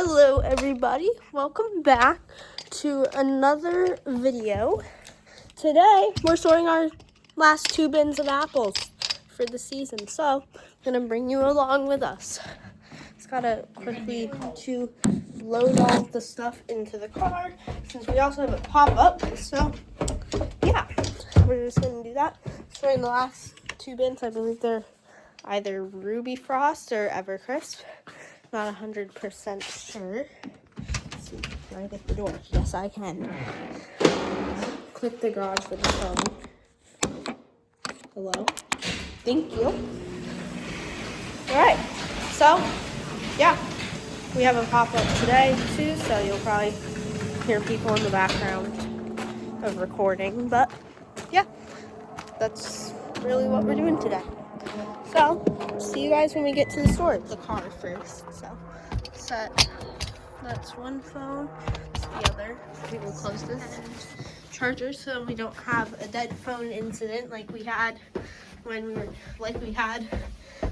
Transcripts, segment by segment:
Hello everybody, welcome back to another video. Today we're sorting our last 2 bins of apples for the season, so I'm gonna bring you along with us. Just gotta quickly to load all of the stuff into the car since we also have a pop-up, so yeah, we're just gonna do that. Sorting the last 2 bins, I believe they're either Ruby Frost or Evercrisp. Not 100% sure. Let's see, can I get the door? Yes, I can. Click the garage with the phone. Hello. Thank you. Alright, so, yeah. We have a pop-up today, too, so you'll probably hear people in the background of recording. But, yeah, that's really what we're doing today. So, see you guys when we get to the storage. The car first, so. Set. That's one phone. That's the other. We will close this charger so we don't have a dead phone incident like we had when we had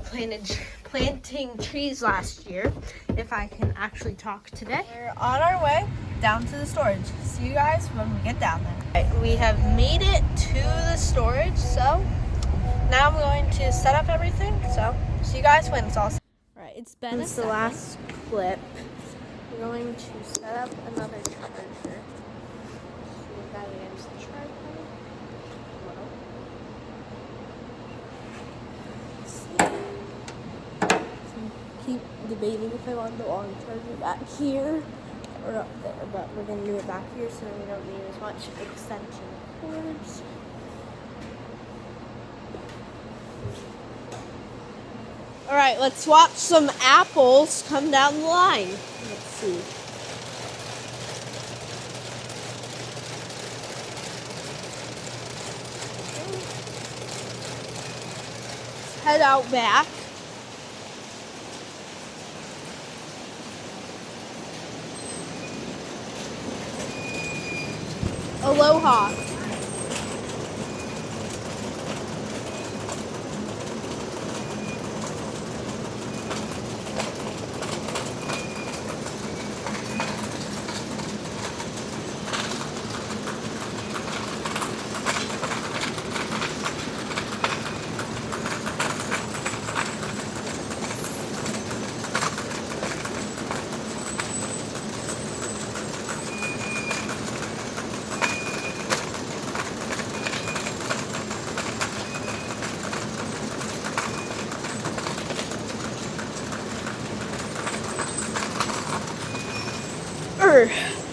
planting trees last year. If I can actually talk today. We're on our way down to the storage. See you guys when we get down there. Right, we have made it to the storage, so now I'm going to set up everything. So see you guys when it's all set. Right, it's been the last clip. I'm going to set up another charger. Move that against the tripod. Let's see. So keep debating if I want the long charger back here or up there, but we're going to do it back here so we don't need as much extension cords. All right, let's watch some apples come down the line. Let's see. Let's head out back. Aloha.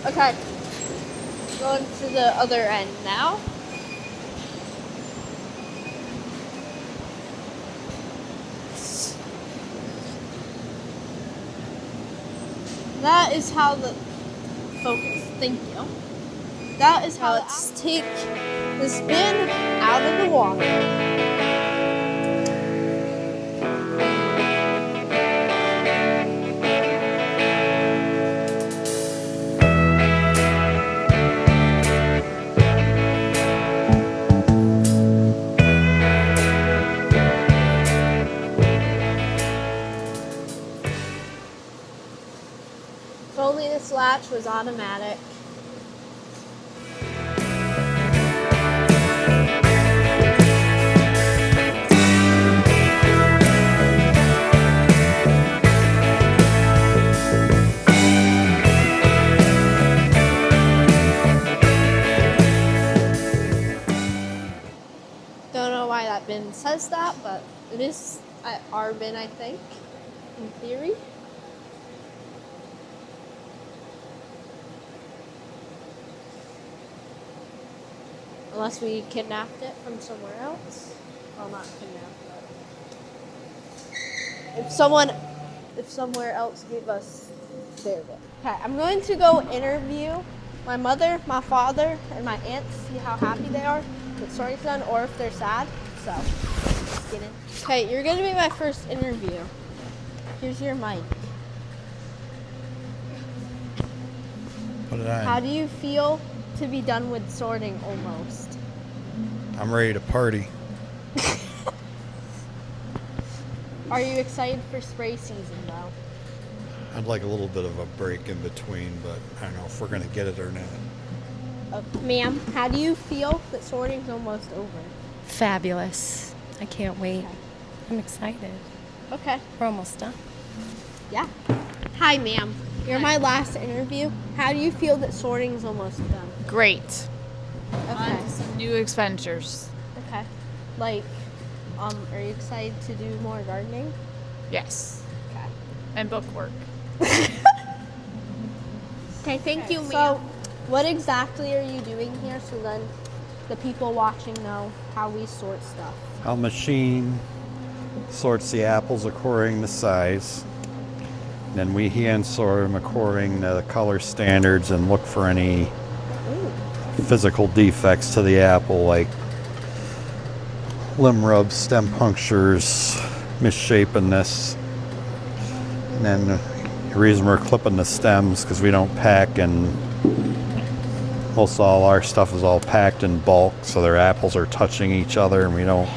Okay, going to the other end now. That is how the focus. Thank you. That is how let's take this bin out of the water. If only this latch was automatic. Don't know why that bin says that, but it is our bin, I think, in theory. Unless we kidnapped it from somewhere else. Well, not kidnapped, but if somewhere else gave us their bin. Okay, I'm going to go interview my mother, my father, and my aunt to see how happy they are with sorting's done or if they're sad. So, let's get in. Okay, you're going to be my first interview. Here's your mic. What did I? How do you feel to be done with sorting almost? I'm ready to party. Are you excited for spray season though? I'd like a little bit of a break in between, but I don't know if we're going to get it or not. Ma'am, how do you feel that sorting's almost over? Fabulous. I can't wait. I'm excited. Okay. We're almost done. Yeah. Hi, ma'am. You're my last interview. How do you feel that sorting's almost done? Great. Okay. On to some new expenditures. Okay. Like, are you excited to do more gardening? Yes. Okay. And book work. Okay, thank you, ma'am. So, what exactly are you doing here so then the people watching know how we sort stuff? Our machine sorts the apples according to size. Then we hand sort them according to the color standards and look for any physical defects to the apple, like limb rubs, stem punctures, misshapenness. And then the reason we're clipping the stems because we don't pack, and most all our stuff is all packed in bulk, so their apples are touching each other, and we don't.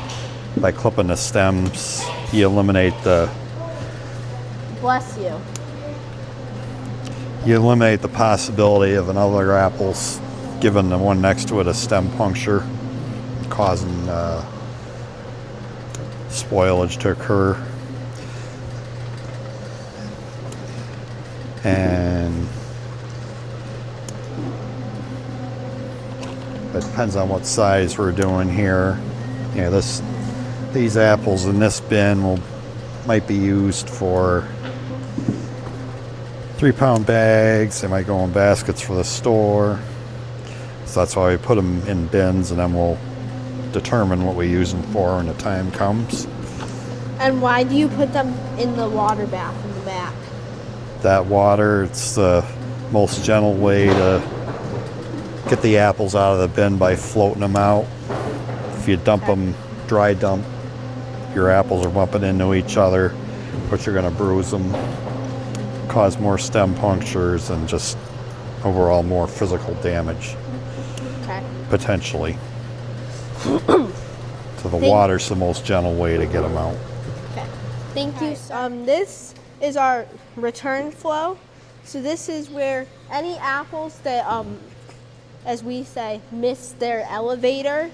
By clipping the stems, you eliminate the Bless you. possibility of another apple's giving the one next to it a stem puncture, causing spoilage to occur. And it depends on what size we're doing here. Yeah, these apples in this bin might be used for 3-pound bags. They might go in baskets for the store. So that's why we put them in bins, and then we'll determine what we use them for when the time comes. And why do you put them in the water bath in the back? That water, it's the most gentle way to get the apples out of the bin by floating them out. If you dump them, dry dump, your apples are bumping into each other, but you're going to bruise them, cause more stem punctures, and just overall more physical damage, potentially. So the water's the most gentle way to get them out. Okay. Thank you. This is our return flow. So this is where any apples that, as we say, miss their elevator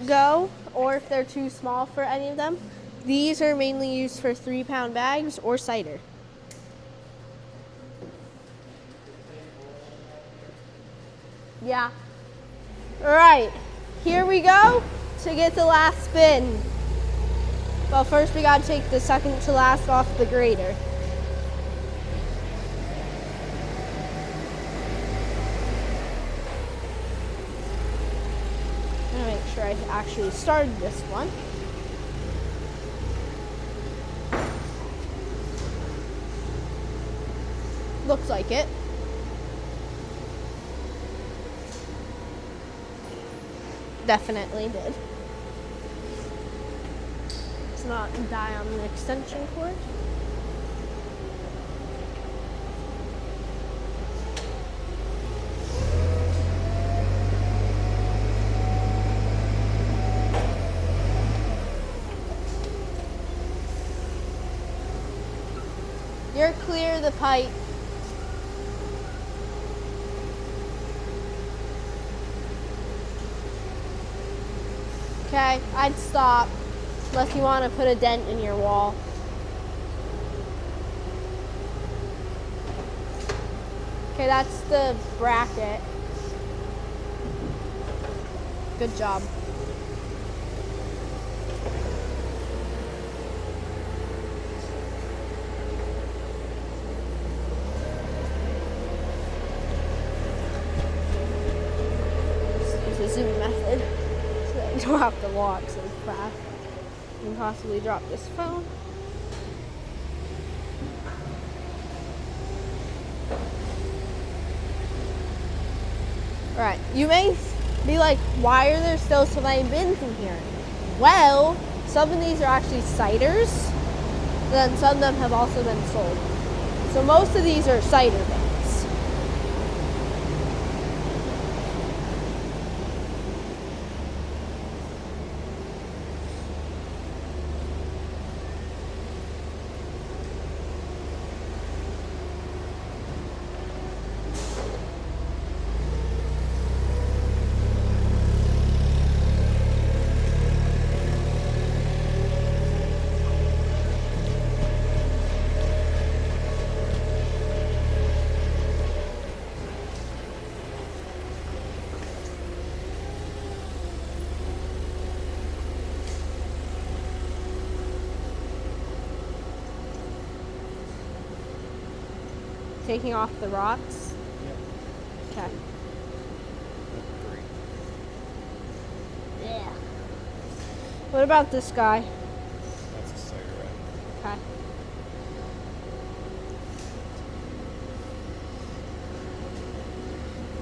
go, or if they're too small for any of them. These are mainly used for 3-pound bags or cider. Yeah. All right, here we go to get the last spin. Well, first we gotta take the second to last off the grater. I'm gonna make sure I actually started this one. Looks like it. Definitely did. Let's not die on the extension cord. You're clear of the pipe. Okay, I'd stop unless you want to put a dent in your wall. Okay, that's the bracket. Good job. Use the zoom method. You don't have to walk so fast. You can possibly drop this phone. Alright, you may be like, why are there still so many bins in here? Well, some of these are actually ciders, then some of them have also been sold. So most of these are cider bins. taking off the rocks? Okay. Yeah. What about this guy? That's a cigarette. Okay.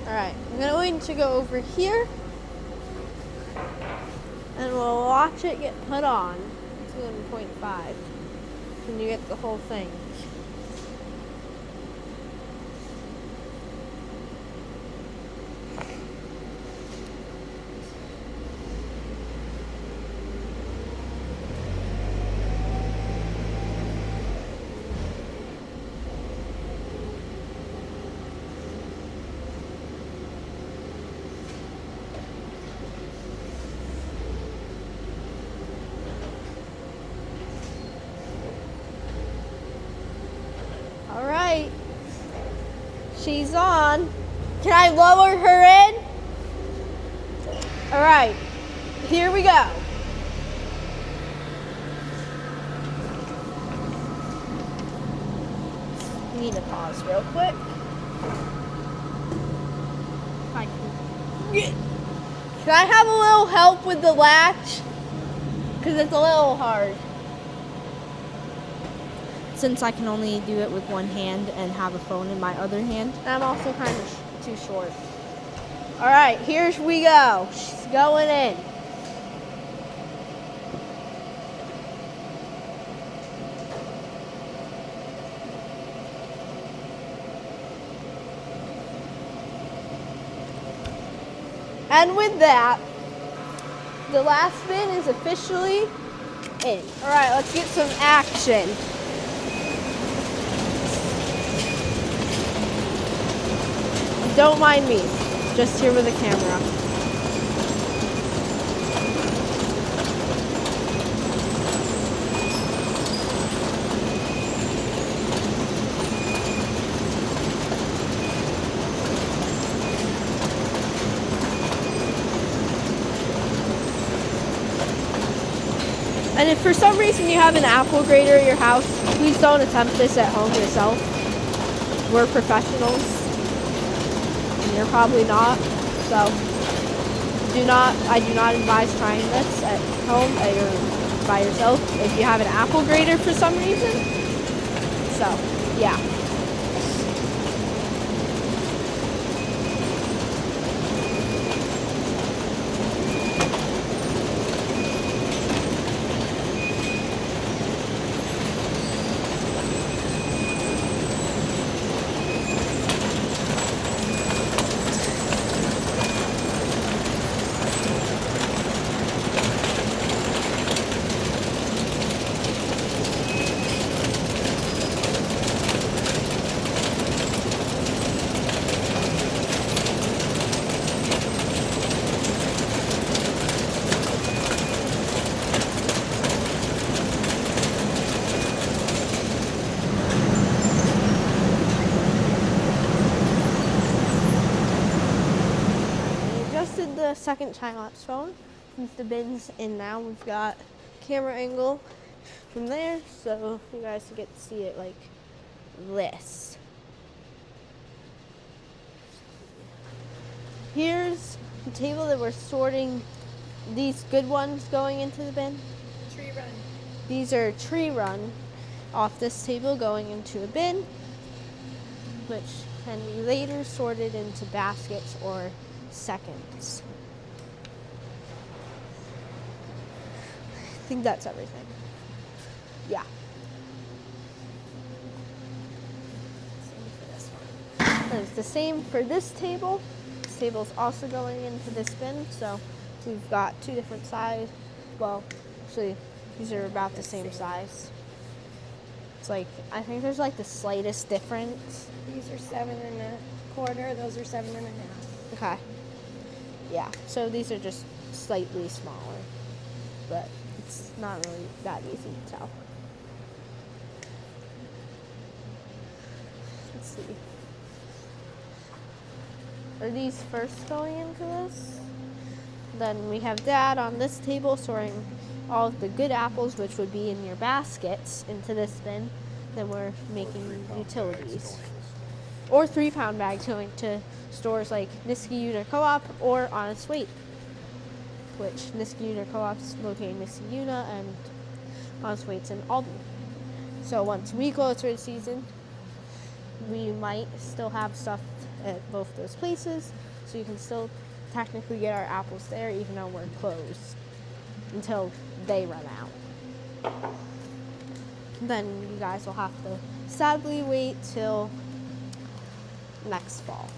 Alright, I'm going to go over here and we'll watch it get put on. 2.5. And you get the whole thing. All right, she's on. Can I lower her in? All right, here we go. Need to pause real quick. If I can I have a little help with the latch? Because it's a little hard. Since I can only do it with one hand and have a phone in my other hand. I'm also kind of too short. All right, here we go. She's going in. And with that, the last bin is officially in. All right, let's get some action. Don't mind me, just here with the camera. And if for some reason you have an apple grater at your house, please don't attempt this at home yourself. We're professionals. You're probably not, so I do not advise trying this at home or by yourself if you have an apple grater for some reason. So, yeah. The second time-lapse phone. Since the bin's in now, we've got camera angle from there, so you guys get to see it like this. Here's the table that we're sorting these good ones going into the bin. Tree run. These are tree run off this table going into a bin, which can be later sorted into baskets or seconds. I think that's everything. Yeah. And it's the same for this table. This table's also going into this bin, so we've got two different size. Well, actually, these are about the same size. It's like, I think there's like the slightest difference. These are 7.25. Those are 7.5. Okay. Yeah, so these are just slightly smaller, but it's not really that easy to tell. Let's see. Are these first going into this? Then we have Dad on this table sorting all of the good apples, which would be in your baskets, into this bin. Then we're making utilities. or 3-pound bags going to stores like Niskayuna Co-op or Honest Weight, which Niskayuna Co-op's located in Niskayuna and Honest Weight's in Albany. So once we close for the season, we might still have stuff at both those places, so you can still technically get our apples there even though we're closed until they run out. Then you guys will have to sadly wait till next fall.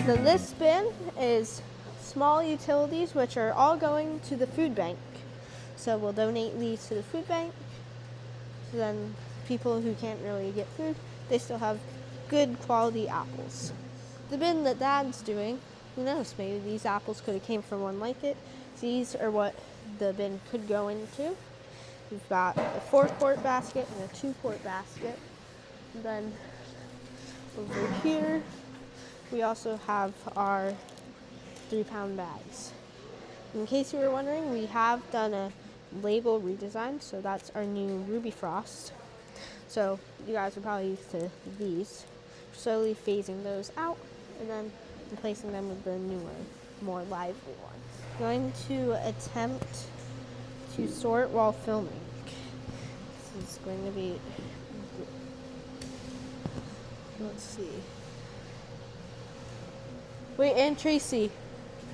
Then this bin is small utilities, which are all going to the food bank. So we'll donate these to the food bank. So then people who can't really get food, they still have good quality apples. The bin that Dad's doing, who knows, maybe these apples could have came from one like it. These are what the bin could go into. We've got a 4-quart basket and a 2-quart basket. And then over here, we also have our 3-pound bags. In case you were wondering, we have done a label redesign, so that's our new Ruby Frost. So you guys are probably used to these. Slowly phasing those out and then replacing them with the newer, more lively ones. Going to attempt to sort while filming. This is going to be, let's see. Wait, and Tracy,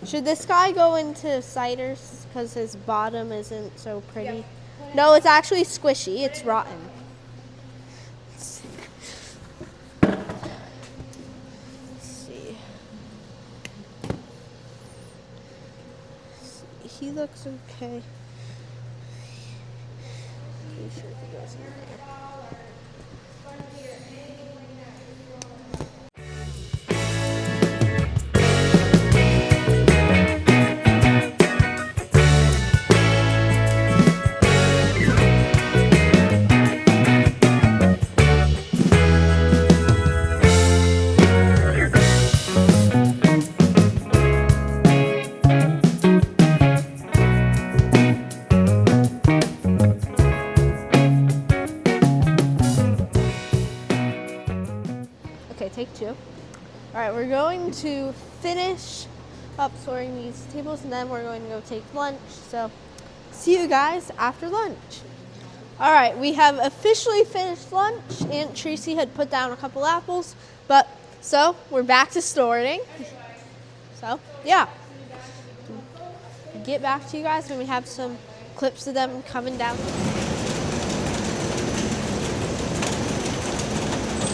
should this guy go into ciders because his bottom isn't so pretty? Yep. No, it's actually squishy. It's rotten. Let's see. He looks okay. Pretty sure he goes in there. Okay, take 2. All right, we're going to finish up sorting these tables and then we're going to go take lunch. So see you guys after lunch. All right, we have officially finished lunch. Aunt Tracy had put down a couple apples, but so we're back to sorting. So yeah, get back to you guys when we have some clips of them coming down.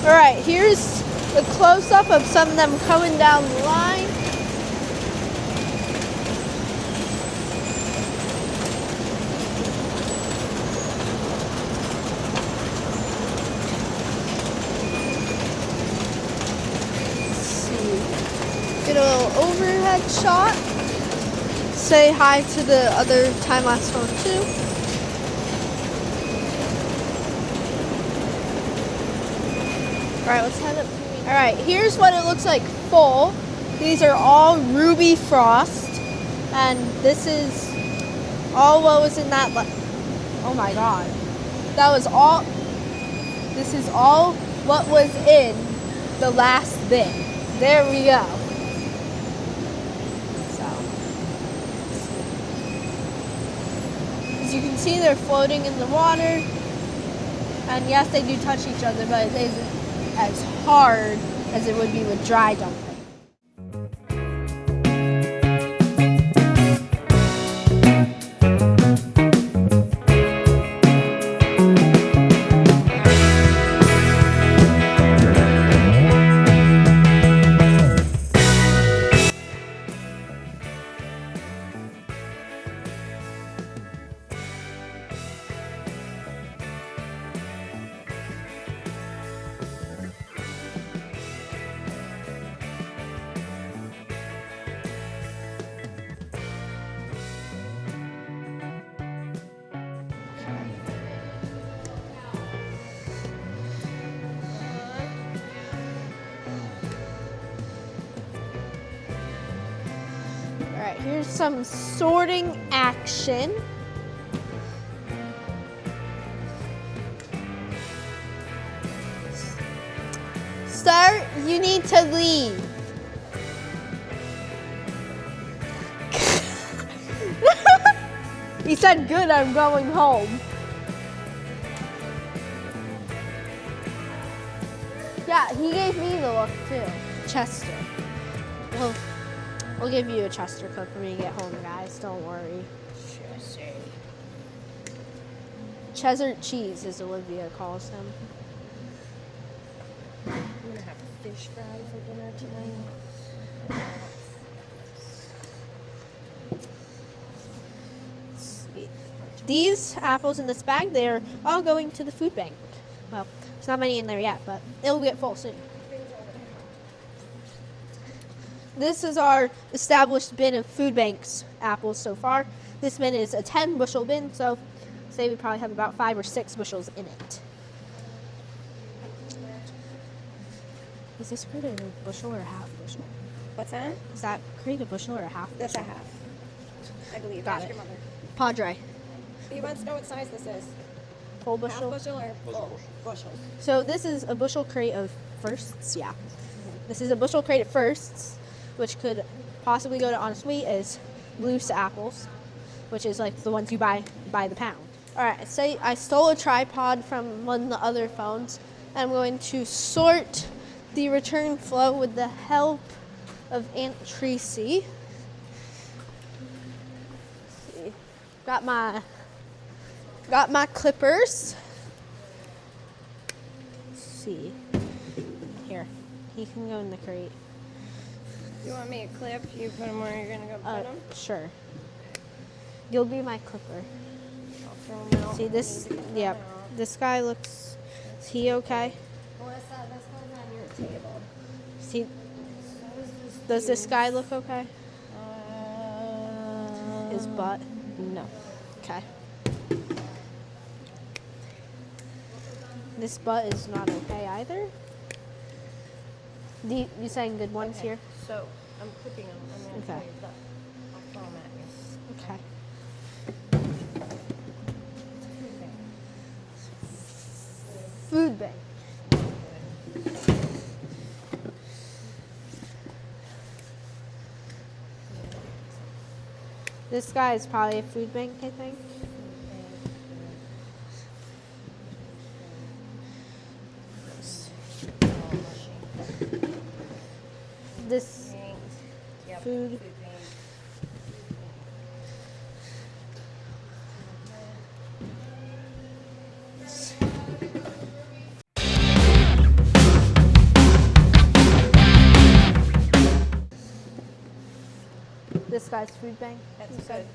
All right, here's the close-up of some of them coming down the line. Let's see. Get a little overhead shot. Say hi to the other time-lapse phone too. All right, let's head up. All right, here's what it looks like full. These are all Ruby Frost, and this is all what was in that. Oh my God, that was all. This is all what was in the last bin. There we go. So, as you can see, they're floating in the water, and yes, they do touch each other, but it isn't as hard as it would be with dry dumping. right, here's some sorting action. Sir, you need to leave. He said, good, I'm going home. Yeah, he gave me the look too. Chester. Well, we'll give you a Chester cook when we get home, guys. Don't worry. Cheddar cheese, as Olivia calls him. I'm gonna have a fish fry for dinner tonight. These apples in this bag, they're all going to the food bank. Well, there's not many in there yet, but it'll get full soon. This is our established bin of food banks apples so far. This bin is a 10 bushel bin, so say we probably have about 5 or 6 bushels in it. Is this crate a bushel or a half bushel? What's that? Is that crate a bushel or a half? That's a half. I believe. Got Ask it. your mother. Padre. He wants to know what size this is. Full Half bushel? bushel or full bushel? So this is a bushel crate of firsts, yeah. This is a bushel crate of firsts, which could possibly go to Honest Wheat as loose apples, which is like the ones you buy by the pound. All right, say I stole a tripod from one of the other phones. I'm going to sort the return flow with the help of Aunt Tracy. Let's see. Got my clippers. Let's see. Here, he can go in the crate. You want me a clip? You put them where you're gonna go put them? Sure. You'll be my clipper. I'll throw them out. See this? Yep. This guy looks. Is he okay? Melissa, this one's on your table. See? Does this guy look okay? His butt. No. Okay. This butt is not okay either. You saying good ones here? So I'm clipping them. I'm gonna Okay. I'll throw them at you. Okay. Food bank. This guy is probably a food bank, I think. This Yep. food. This guy's food bank. That's you good. said?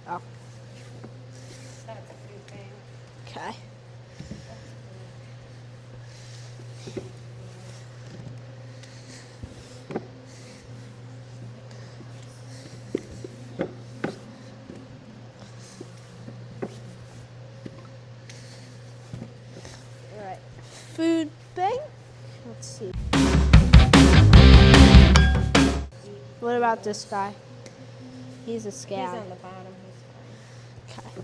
Oh, That's a food bank. okay. All right. Food bank. Let's see. What about this guy? He's a He's scab. on the bottom. He's fine. Okay.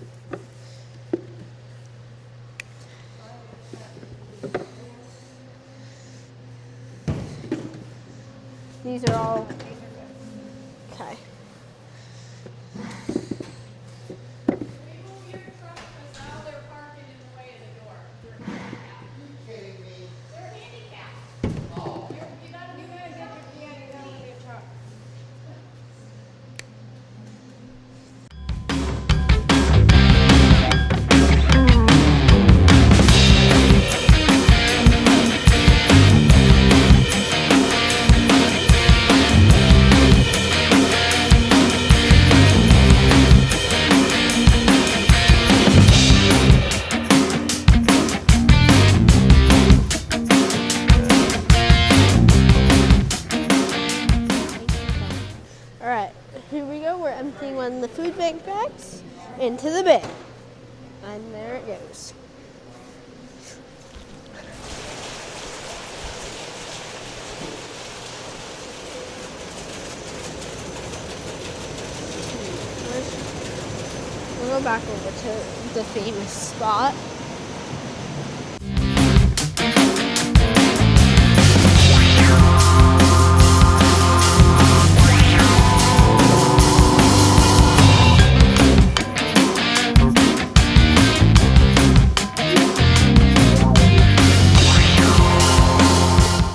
These are all okay. All right, here we go. We're emptying one of the food bank bags into the bin. And there it goes. go back over to the famous spot.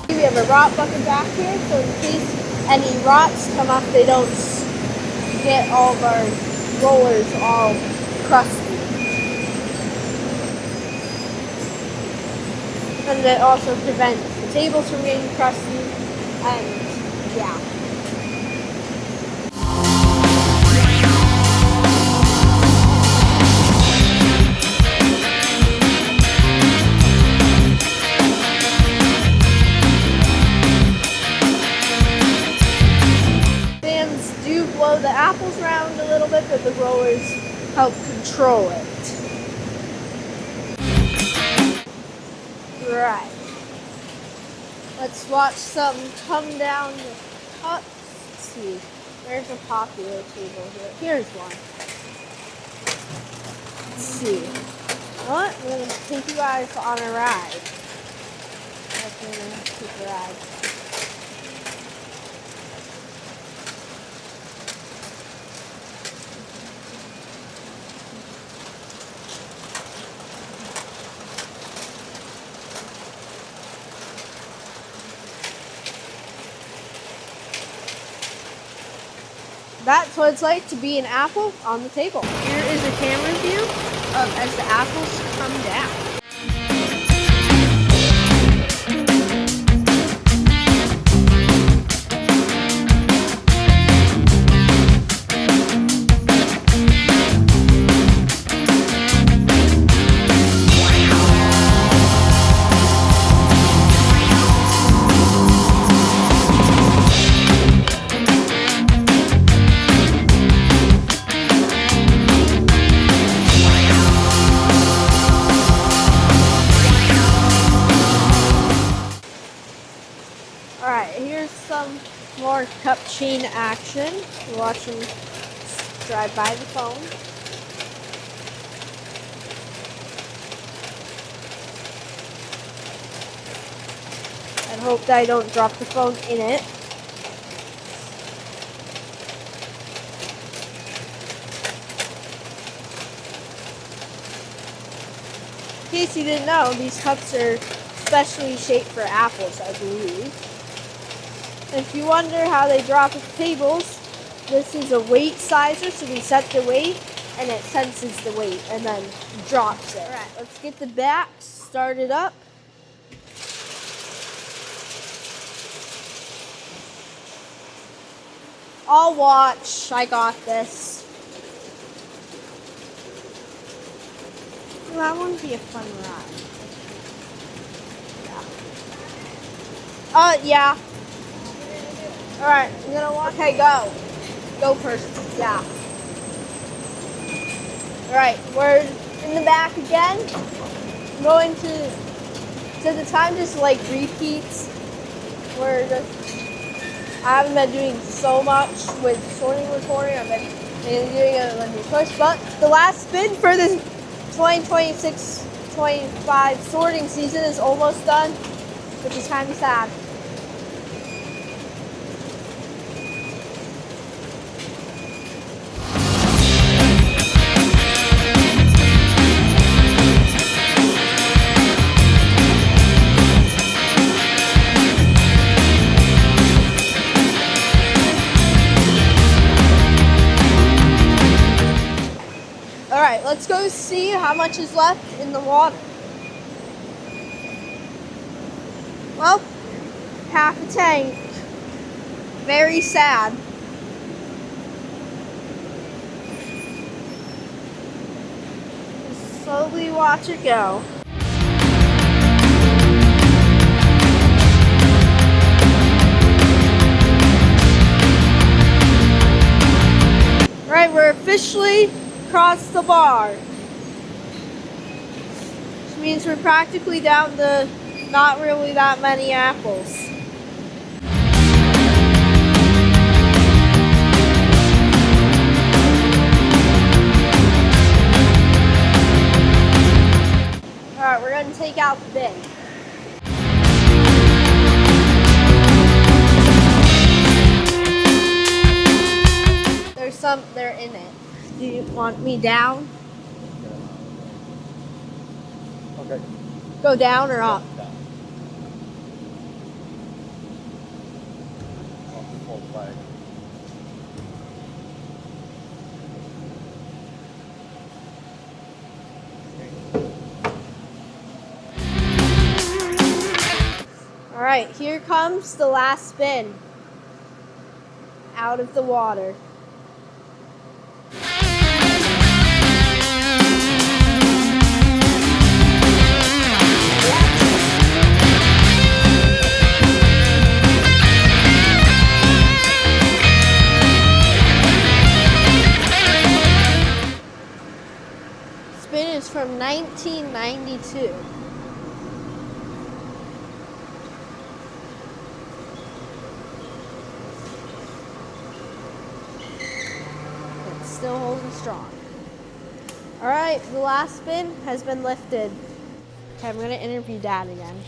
We have a rot bucket back here, so in case any rots come up, they don't get all of our rollers all crusty. And it also prevents the tables from getting crusty, and yeah. Fans do blow the apples around a little bit, but the rollers help control it. Right. Let's watch some come down the cups. Let's see. There's a popular table here. Here's one. Let's see. What? We're going to take you guys on a ride. We're going to take a ride. That's what it's like to be an apple on the table. Here is a camera view of as the apples come down. Alright, here's some more cup chain action. We're watching drive by the phone. I hope that I don't drop the phone in it. In case you didn't know, these cups are specially shaped for apples, I believe. If you wonder how they drop the tables, this is a weight sizer, so we set the weight and it senses the weight and then drops it. Alright, let's get the back started up. I'll watch. I got this. Well, that wouldn't be a fun ride. Yeah. Alright, I'm gonna walk. Okay, go. Go first. Yeah. Alright, we're in the back again. I'm going to. So the time just like repeats. I haven't been doing so much with sorting recording. I've been mainly doing it when we push. But the last spin for this 2026-25 sorting season is almost done, which is kind of sad. Alright, let's go see how much is left in the water. Well, half a tank. Very sad. Just slowly watch it go. Right, we're officially across the bar. Which means we're practically down to not really that many apples. they're in it. Do you want me down? Okay. Go down or up? All right, here comes the last spin. Out of the water. Spin is from 1992. It's still holding strong. All right, the last spin has been lifted. Okay, I'm going to interview Dad again.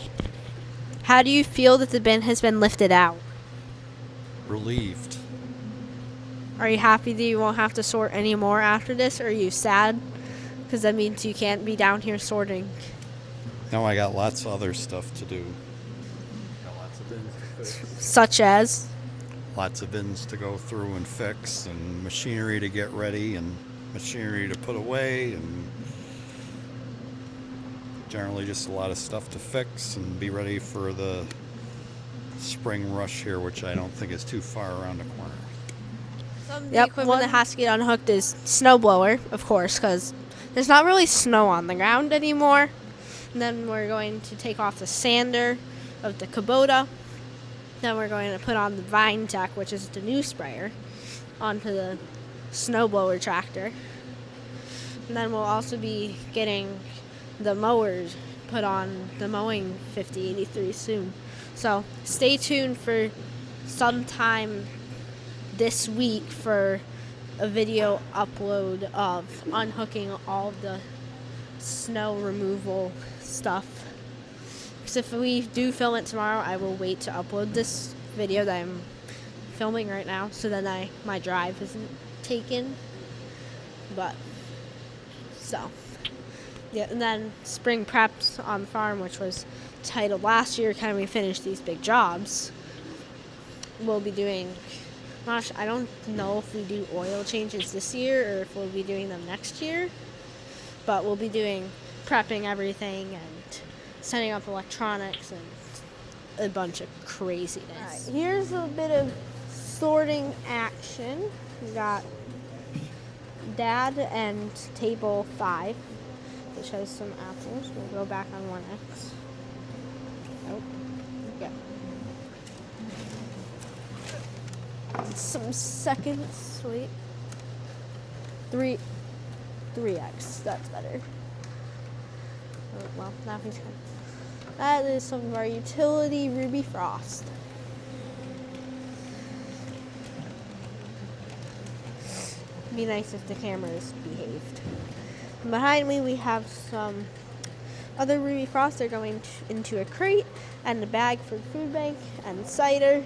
How do you feel that the bin has been lifted out? Relieved. Are you happy that you won't have to sort anymore after this, or are you sad? Because that means you can't be down here sorting. Now I got lots of other stuff to do. Got lots of bins to fix. Such as? Lots of bins to go through and fix, and machinery to get ready, and machinery to put away, and generally just a lot of stuff to fix and be ready for the spring rush here, which I don't think is too far around the corner. Some of the equipment that has to get unhooked is snowblower, of course, because there's not really snow on the ground anymore. And then we're going to take off the sander of the Kubota. Then we're going to put on the Vine Tech, which is the new sprayer, onto the snowblower tractor. And then we'll also be getting the mowers put on the mowing 5083 soon. So stay tuned for sometime this week for a video upload of unhooking all of the snow removal stuff. Because if we do film it tomorrow, I will wait to upload this video that I'm filming right now, so then my drive isn't taken. But so yeah, and then spring preps on the farm, which was titled last year, Can We Finish These Big Jobs? We'll be doing, I don't know if we do oil changes this year or if we'll be doing them next year, but we'll be doing prepping everything and setting up electronics and a bunch of craziness. All right, here's a bit of sorting action. We got Dad and table 5, which has some apples. We'll go back on 1X. Nope. Yeah. Some seconds. Wait. 3X. That's better. Oh, well, nothing's good. That is some of our utility Ruby Frost. It'd be nice if the cameras behaved. And behind me we have some other Ruby Frost. They're going into a crate, and a bag for the food bank, and cider,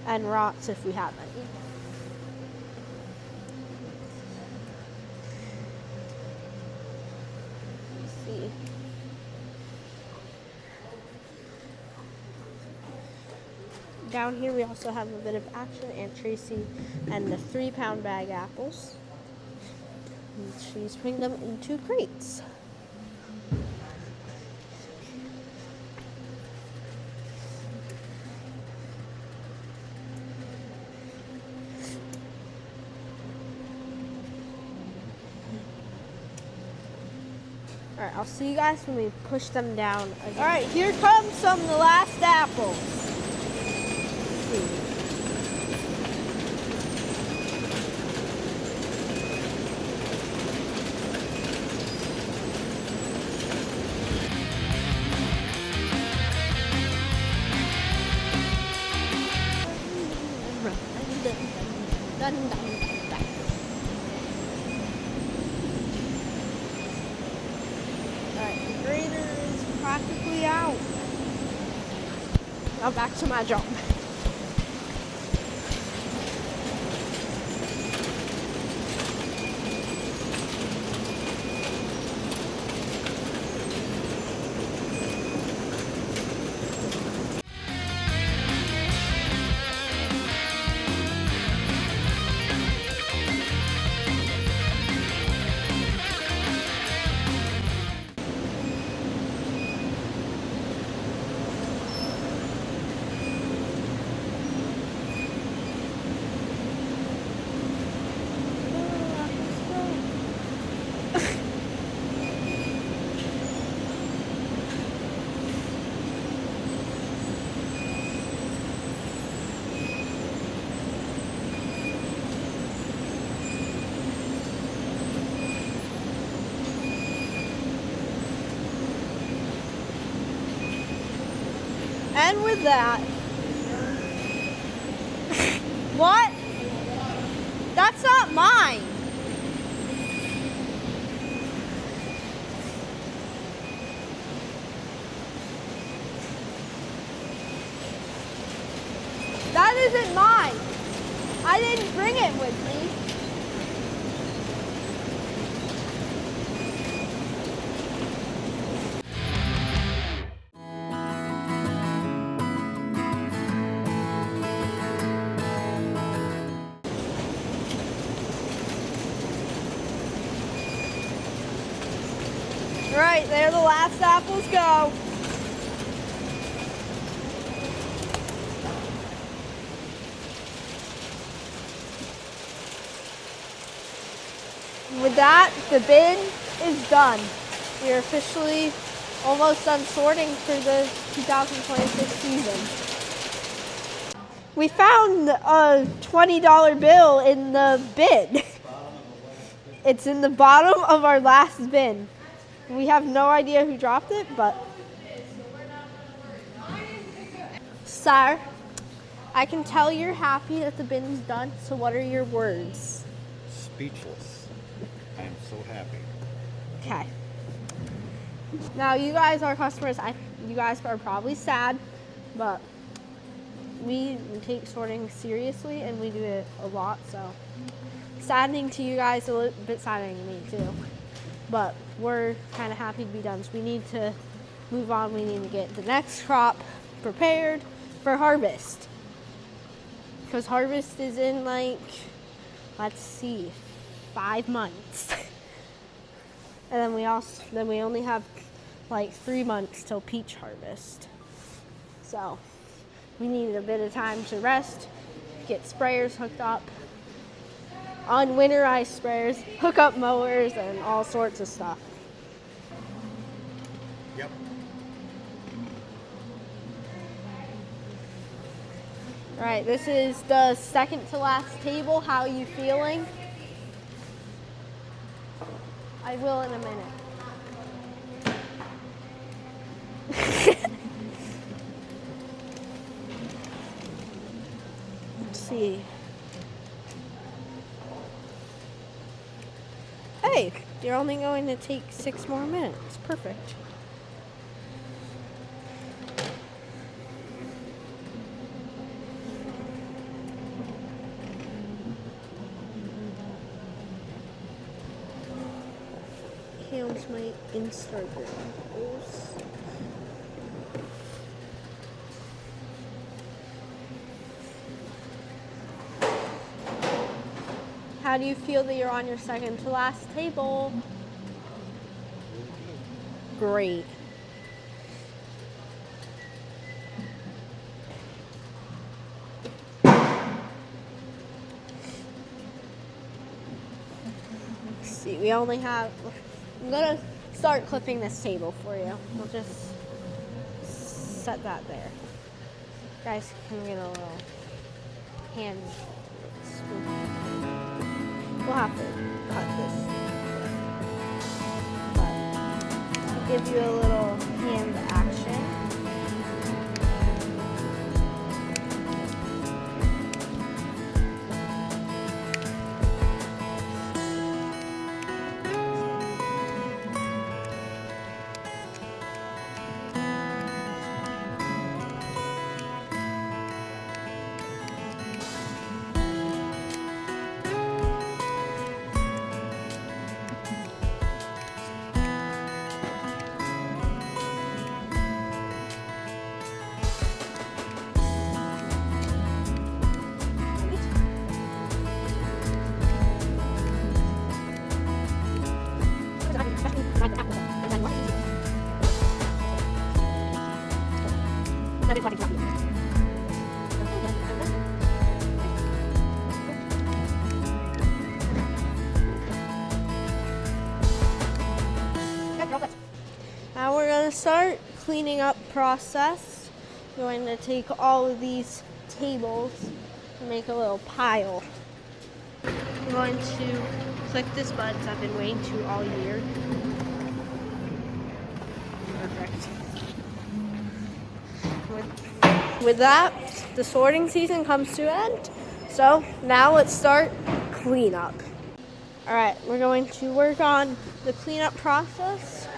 and rots if we have any. Let's see. Down here we also have a bit of action, Aunt Tracy and the 3-pound bag apples. And she's putting them into crates. Alright, I'll see you guys when we push them down again. Alright, here comes some of the last apples. Let's see. Dun, dun, dun, dun. Alright, the grader is practically out. Now back to my job. with that. What? That's not mine. That isn't mine. I didn't bring it with me. Right, there the last apples go. With that, the bin is done. We are officially almost done sorting for the 2026 season. We found a $20 bill in the bin. It's in the bottom of our last bin. We have no idea who dropped it, but... Sir, I can tell you're happy that the bin's done, so what are your words? Speechless. I am so happy. Okay. Now, you guys are customers. You guys are probably sad, but we take sorting seriously, and we do it a lot, so... Saddening to you guys, a little bit saddening to me, too. But we're kind of happy to be done, so we need to move on. We need to get the next crop prepared for harvest. Because harvest is in, like, let's see, 5 months. And then we only have like 3 months till peach harvest. So we need a bit of time to rest, get sprayers hooked up, unwinterized sprayers, hook up mowers, and all sorts of stuff. Yep. All right, this is the second to last table. How are you feeling? I will in a minute. Let's see. Hey, you're only going to take 6 more minutes. Perfect. Here's my Instagram post. How do you feel that you're on your second to last table? Great. Let's see, we only have... I'm gonna start clipping this table for you. We'll just set that there. You guys can get a little hand swoop. We'll have to cut this. But to give you a little hand action. Now we're going to start cleaning up process. We're going to take all of these tables and make a little pile. I'm going to click this button I've been waiting to all year. Perfect. with that, the sorting season comes to an end. So now let's start cleanup. All right, we're going to work on the cleanup process.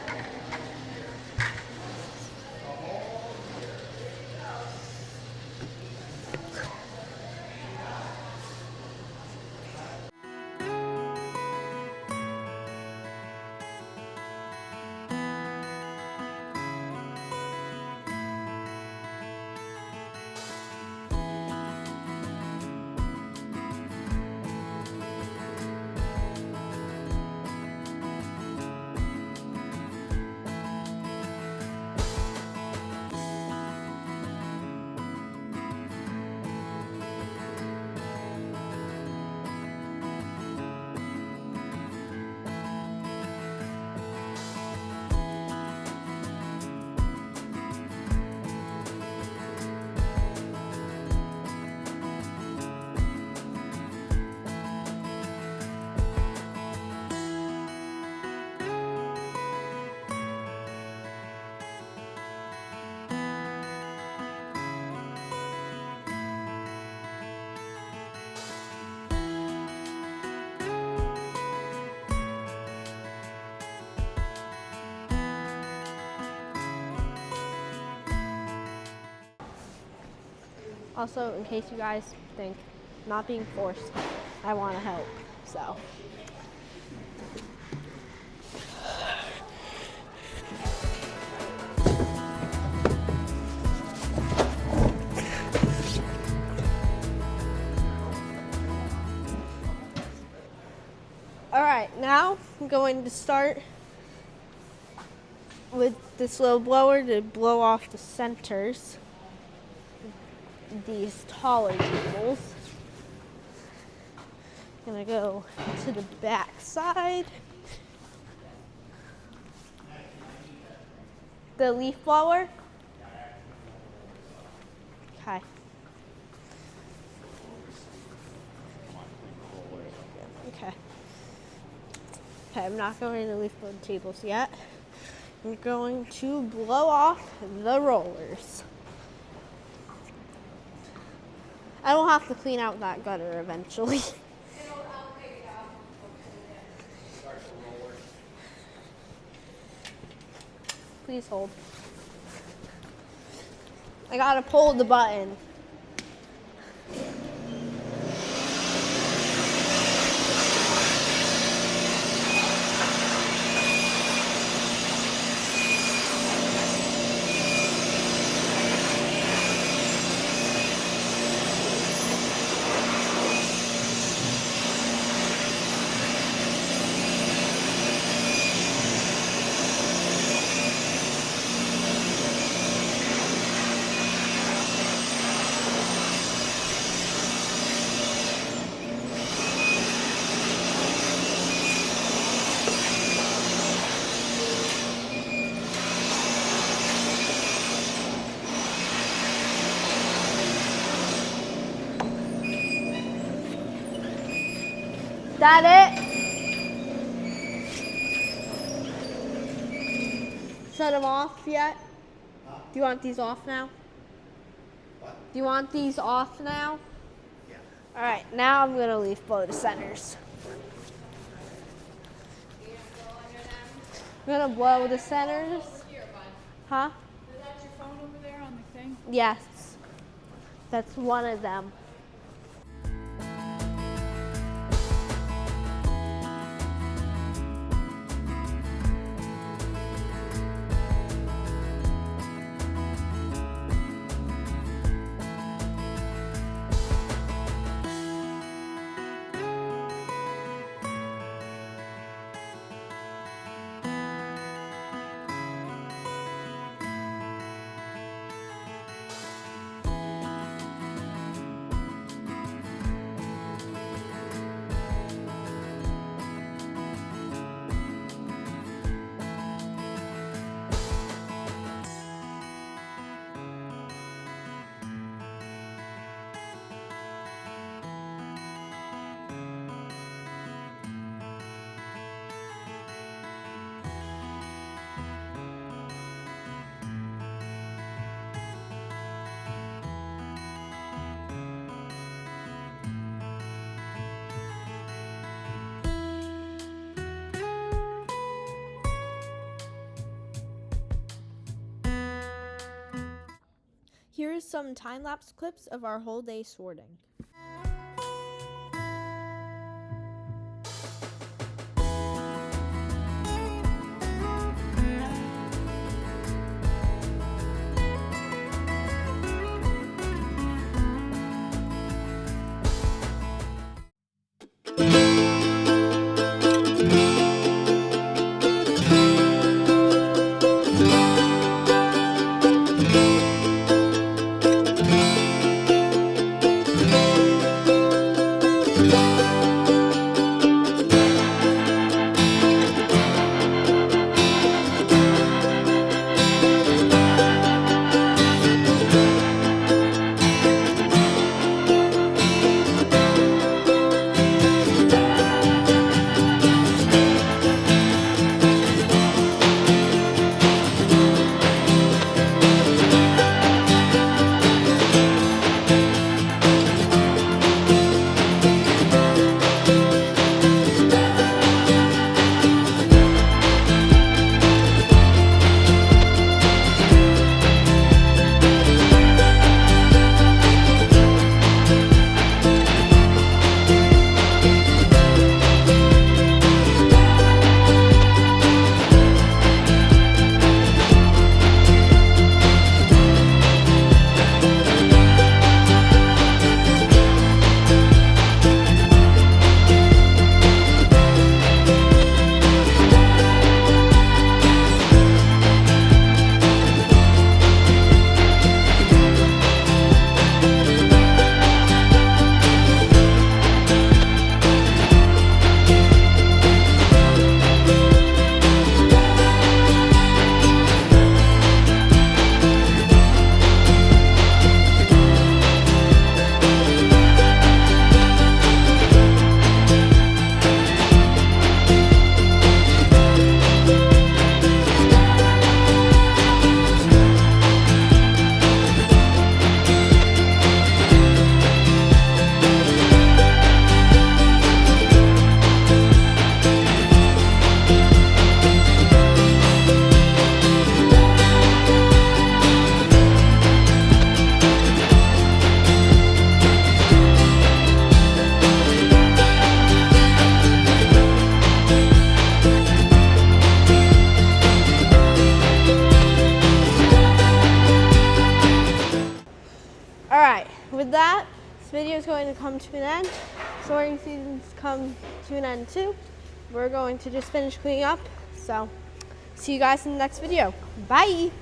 Also, in case you guys think not being forced, I want to help. So. All right, now I'm going to start with this little blower to blow off the centers. These taller tables. Gonna go to the back side. The leaf blower. Okay. Okay. Okay, I'm not going to leaf blow the tables yet. I'm going to blow off the rollers. I will have to clean out that gutter eventually. Please hold. I gotta pull the button. That it? Shut them off yet? Do you want these off now? What? Do you want these off now? Yeah. All right, now I'm gonna leaf blow the centers. I'm gonna blow the centers. Huh? Is that your phone over there on the thing? Yes. That's one of them. Here's some time-lapse clips of our whole day sorting. Alright, with that, this video is going to come to an end. Sorting season's come to an end too. We're going to just finish cleaning up. So, see you guys in the next video. Bye!